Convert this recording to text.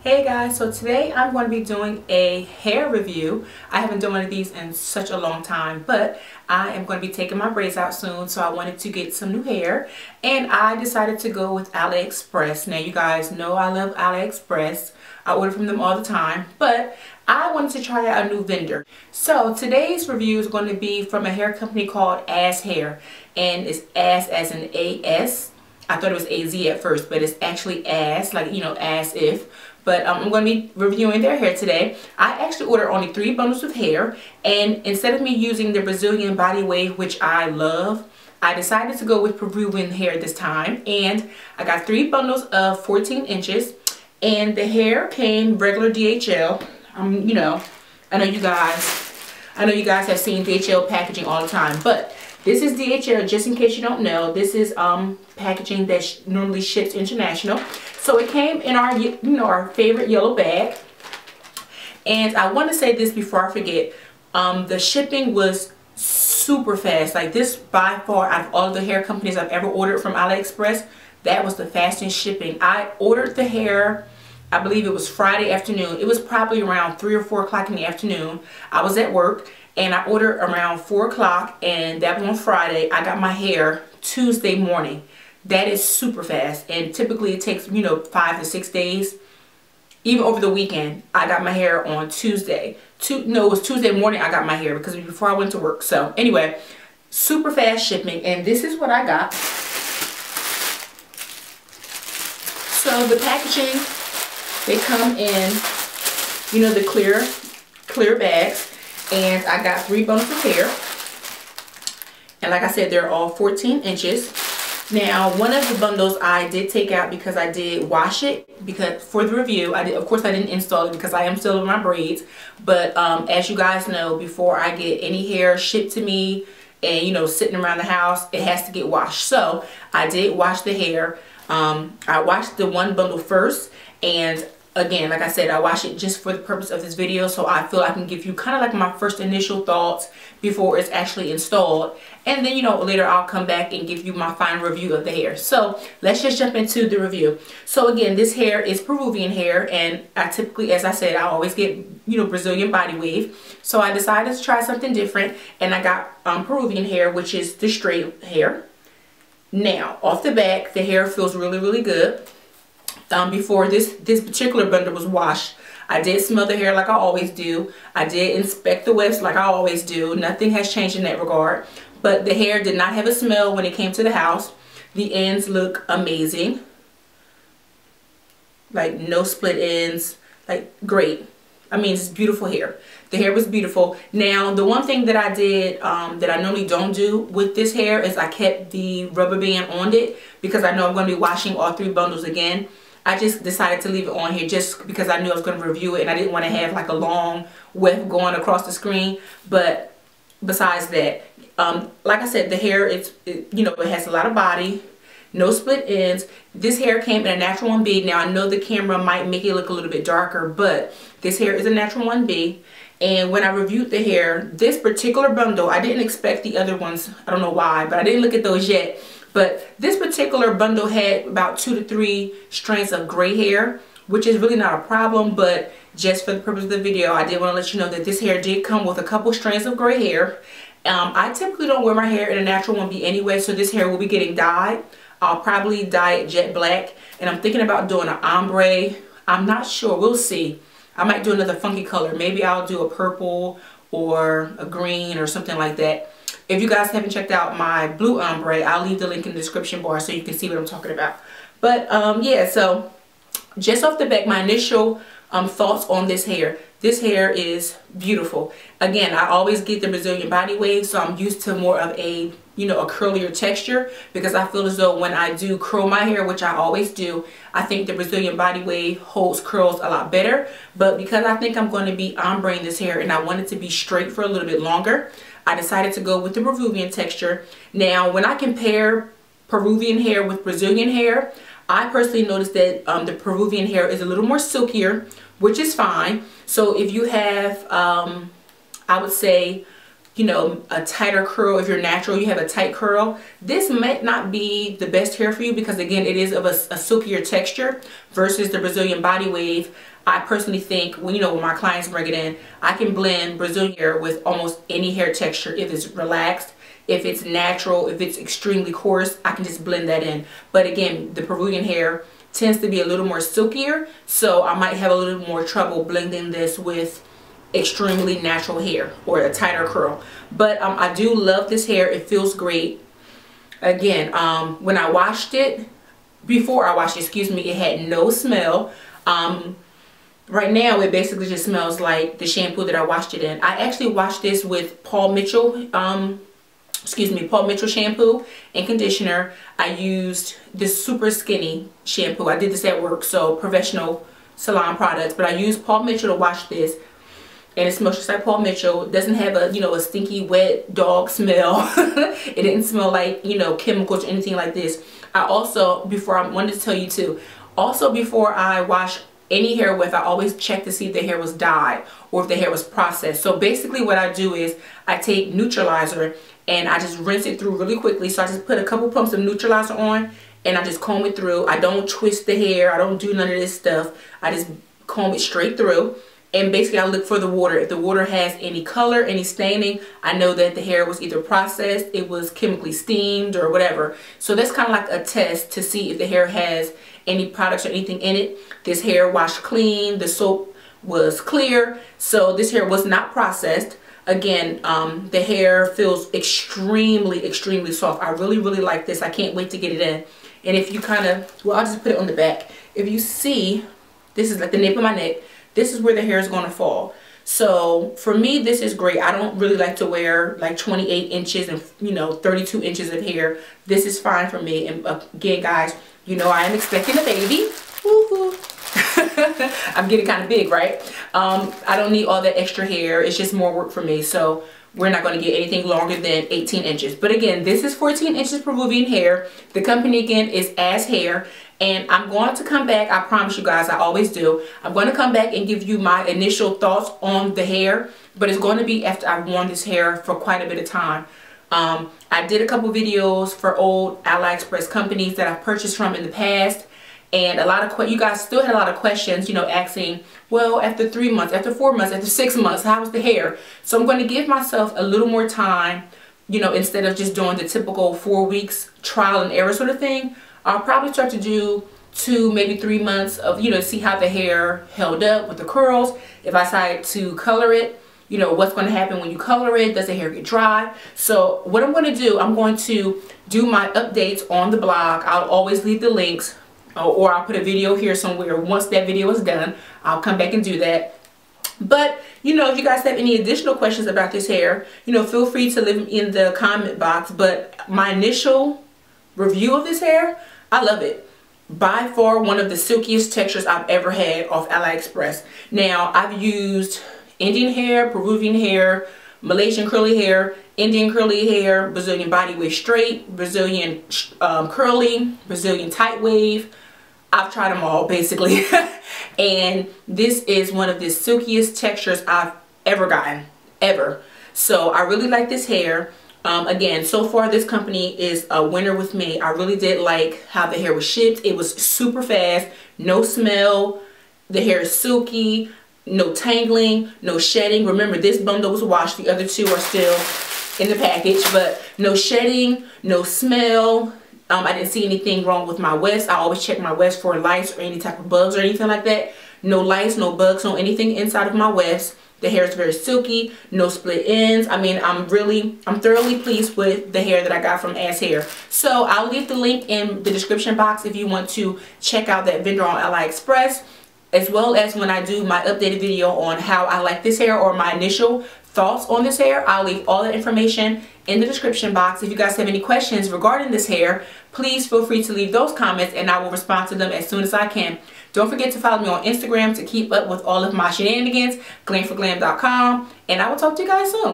Hey guys, so today I'm going to be doing a hair review. I haven't done one of these in such a long time, but I am going to be taking my braids out soon, so I wanted to get some new hair, and I decided to go with Aliexpress. Now you guys know I love Aliexpress. I order from them all the time, but I wanted to try out a new vendor. So today's review is going to be from a hair company called As Hair, and it's As as in A-S. I thought it was A-Z at first, but it's actually As, like, you know, as if. But I'm going to be reviewing their hair today. I actually ordered only 3 bundles of hair, and instead of me using the Brazilian body wave, which I love, I decided to go with Peruvian hair this time. And I got 3 bundles of 14 inches, and the hair came regular DHL. You know, I know you guys have seen DHL packaging all the time, but this is DHL, just in case you don't know. This is packaging that normally ships international. So it came in our, our favorite yellow bag. And I want to say this before I forget. The shipping was super fast. Like, this by far, out of all of the hair companies I've ever ordered from AliExpress, that was the fastest shipping. I ordered the hair, I believe it was Friday afternoon. It was probably around 3 or 4 o'clock in the afternoon. I was at work, and I ordered around 4 o'clock, and that was on Friday. I got my hair Tuesday morning. That is super fast, and typically it takes, 5 to 6 days. Even over the weekend, I got my hair on Tuesday. No, it was Tuesday morning I got my hair, because it was before I went to work. So anyway, super fast shipping, and this is what I got. So the packaging, they come in, the clear bags. And I got 3 bundles of hair. And like I said, they're all 14 inches. Now, one of the bundles I did take out because I did wash it, because for the review, of course I didn't install it because I am still in my braids. But as you guys know, before I get any hair shipped to me and, sitting around the house, it has to get washed. So I did wash the hair. I washed the one bundle first, and again, like I said, I wash it just for the purpose of this video, so I feel I can give you kind of like my first initial thoughts before it's actually installed. And then, later I'll come back and give you my final review of the hair. So let's just jump into the review. So again, this hair is Peruvian hair, and I typically, as I said, I always get, Brazilian body wave. So I decided to try something different, and I got Peruvian hair, which is the straight hair. Now, off the back, the hair feels really, really good. Before this particular bundle was washed, I did smell the hair like I always do. I did inspect the wefts like I always do. Nothing has changed in that regard. But the hair did not have a smell when it came to the house. The ends look amazing. Like, no split ends. Like, great. I mean, it's beautiful hair. The hair was beautiful. Now, the one thing that I did that I normally don't do with this hair is I kept the rubber band on it, because I know I'm going to be washing all 3 bundles again. I just decided to leave it on here just because I knew I was going to review it, and I didn't want to have like a long weft going across the screen. But besides that, like I said, the hair, it has a lot of body, no split ends. This hair came in a natural 1B. Now, I know the camera might make it look a little bit darker, but this hair is a natural 1B. And when I reviewed the hair, this particular bundle, I didn't expect the other ones. I don't know why, but I didn't look at those yet. But this particular bundle had about 2 to 3 strands of gray hair, which is really not a problem, but just for the purpose of the video, I did want to let you know that this hair did come with a couple strands of gray hair. I typically don't wear my hair in a natural 1B anyway, so this hair will be getting dyed. I'll probably dye it jet black, and I'm thinking about doing an ombre. I'm not sure. We'll see. I might do another funky color. Maybe I'll do a purple or a green or something like that. If you guys haven't checked out my blue ombre, I'll leave the link in the description bar so you can see what I'm talking about. But yeah, so just off the back, my initial thoughts on this hair. This hair is beautiful. Again, I always get the Brazilian body wave, so I'm used to more of a, a curlier texture, because I feel as though when I do curl my hair, which I always do, I think the Brazilian body wave holds curls a lot better. But because I think I'm going to be ombreing this hair and I want it to be straight for a little bit longer, I decided to go with the Peruvian texture. Now, when I compare Peruvian hair with Brazilian hair, I personally noticed that the Peruvian hair is a little more silkier, which is fine. So if you have, I would say, you know, a tighter curl. If you're natural, you have a tight curl, this might not be the best hair for you, because again, it is of a silkier texture versus the Brazilian body wave. I personally think when, you know, when my clients bring it in, I can blend Brazilian hair with almost any hair texture. If it's relaxed, if it's natural, if it's extremely coarse, I can just blend that in. But again, the Peruvian hair tends to be a little more silkier, so I might have a little more trouble blending this with extremely natural hair or a tighter curl. But I do love this hair. It feels great. Again, when I washed it, before I washed it, excuse me, it had no smell. Right now it basically just smells like the shampoo that I washed it in. I actually washed this with Paul Mitchell Paul Mitchell shampoo and conditioner. I used this super skinny shampoo. I did this at work, so professional salon products, but I used Paul Mitchell to wash this, and it smells just like Paul Mitchell. It doesn't have a, you know, a stinky wet dog smell. It didn't smell like, you know, chemicals or anything like this. I also, I wanted to tell you too, also before I wash any hair with, I always check to see if the hair was dyed or if the hair was processed. So basically what I do is I take neutralizer and I just rinse it through really quickly. So I just put a couple pumps of neutralizer on and I just comb it through. I don't twist the hair. I don't do none of this stuff. I just comb it straight through. And basically I look for the water. If the water has any color, any staining, I know that the hair was either processed, it was chemically steamed or whatever. So that's kind of like a test to see if the hair has any products or anything in it. This hair washed clean, the soap was clear, so this hair was not processed. Again, the hair feels extremely soft. I really like this. I can't wait to get it in. And if you kind of, well, I'll just put it on the back. If you see, this is like the nape of my neck. This is where the hair is going to fall. So for me, this is great. I don't really like to wear like 28 inches and, you know, 32 inches of hair. This is fine for me. And again, guys, you know, I am expecting a baby. Woo-hoo. I'm getting kind of big, right? I don't need all that extra hair. It's just more work for me. So we're not going to get anything longer than 18 inches. But again, this is 14 inches Peruvian hair. The company again is As Hair. And I'm going to come back, I promise you guys, I always do. I'm going to come back and give you my initial thoughts on the hair. But it's going to be after I've worn this hair for quite a bit of time. I did a couple videos for old Aliexpress companies that I've purchased from in the past. And a lot of you guys still had a lot of questions, you know, asking, well, after 3 months, after 4 months, after 6 months, how was the hair? So I'm going to give myself a little more time, you know, instead of just doing the typical 4 weeks trial and error sort of thing. I'll probably start to do 2, maybe 3 months of, you know, see how the hair held up with the curls. If I decide to color it, you know, what's going to happen when you color it? Does the hair get dry? So what I'm going to do, I'm going to do my updates on the blog. I'll always leave the links, or I'll put a video here somewhere. Once that video is done, I'll come back and do that. But, you know, if you guys have any additional questions about this hair, you know, feel free to leave them in the comment box. But my initial review of this hair, I love it. By far one of the silkiest textures I've ever had off Aliexpress. Now, I've used Indian hair, Peruvian hair, Malaysian curly hair, Indian curly hair, Brazilian body wave straight, Brazilian curly, Brazilian tight wave. I've tried them all basically. And this is one of the silkiest textures I've ever gotten, ever. So I really like this hair. Again, so far this company is a winner with me. I really did like how the hair was shipped. It was super fast, no smell, the hair is silky, no tangling, no shedding. Remember, this bundle was washed, the other two are still in the package, but no shedding, no smell. I didn't see anything wrong with my wefts. I always check my wefts for lice or any type of bugs or anything like that. No lice, no bugs, no anything inside of my wefts. The hair is very silky, no split ends. I mean, I'm thoroughly pleased with the hair that I got from As Hair. So I'll leave the link in the description box if you want to check out that vendor on Aliexpress, as well as when I do my updated video on how I like this hair or my initial thoughts on this hair. I'll leave all that information in the description box. If you guys have any questions regarding this hair, please feel free to leave those comments and I will respond to them as soon as I can. Don't forget to follow me on Instagram to keep up with all of my shenanigans, glamforglam.com, and I will talk to you guys soon.